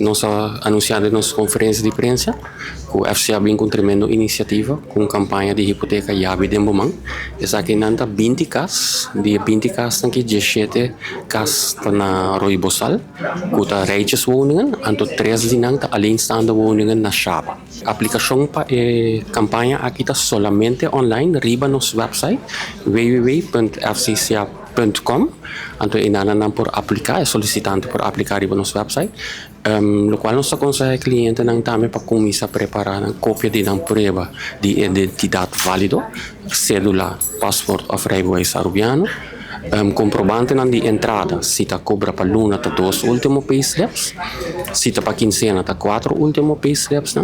nós anunciamos na conferência de imprensa que o FCCA vem com tremenda iniciativa com campanha de hipoteca Yabi de Mbomang. Essa aqui nanta 20 cas, de 20 cas que 17 cas na Roy Bosal, kuta rijtjes woningen, en tot 3 dinang ta alleenstaande woningen na Shaba. Aplicação pa campanha aqui está solamente online, riba nos website www.fcca.com. Anto inananan por aplicar, é solicitante por aplicar riba nos website. Lo qual nos aconselha cliente ng tami pa começar a preparar uma cópia de uma prova de identidade válido, cédula, passport of rijbewijs Arubiano, comprovante ng di entrada, si ta cobra pa luna ta 2 último payslips, si ta pa quincena ta 4 último payslips,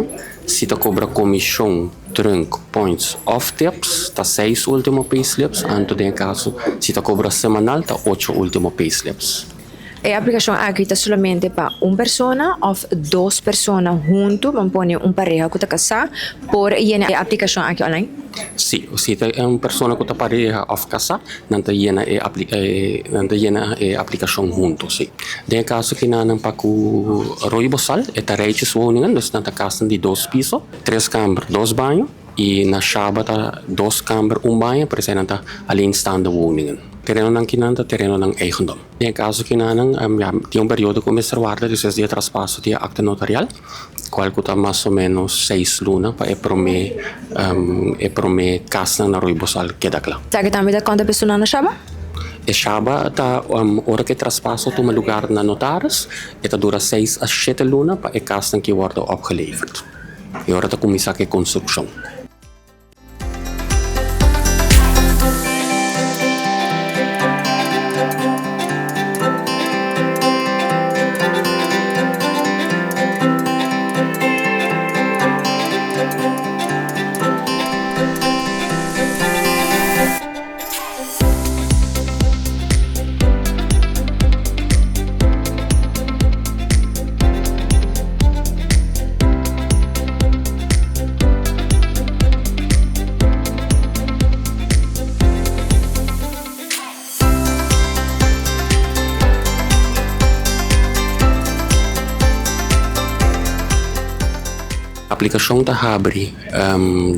si ta cobra comissão, trunk, points, off tips, ta 6 último payslips, anto de caso, si ta cobra semanal ta 8 último payslips. E aplicación aquí está solamente para una persona o 2 personas juntos, vamos a poner un pareja que está casada, por llenar la aplicación aquí online. Sí, si é uma pessoa que está pareja ou casada, não está llena aplicação junto, sim. De caso que não para o Roy Bosal, é rijtjes woningen, dus não está casa de 2 pisos, 3 câmaras, 2 banhos, e na Shaba está 2 câmaras, 1 banho, por isso não está alleenstaande woningen. Terreno ng kinanta, terreno ng eigendom. In caso kinanang, tem período como reservado, dus é de traspasso de acta notarial, qual custa mais ou menos 6 luna para prome casa na Roy Bosal queda. Sabe também da quanta pessoa na Shaba? E Shaba, hora que traspasso toma lugar na notaris, eta dura 6 a 7 luna para a casa que wordt opgeleverd. E hora da começar a construção. A aplicação está abre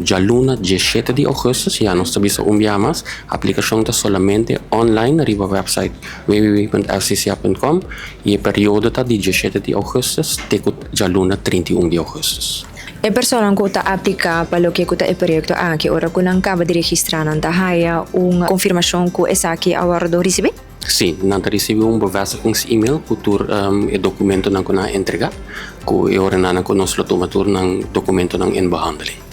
já luna 17 de agosto, já nós estamos mas a aplicação está solamente online riba website www.fcca.com e o período está de 17 de agosto até já luna 31 de agosto. E persona que está aplicar para o que está o projeto aqui, ora que não acaba de registrar, não há uma confirmação que essa aqui agora do receber? Sim, nós recebemos bevestigings-e-mail por o documento que nós entregar, que é hora que nós tomamos o documento em behandeling.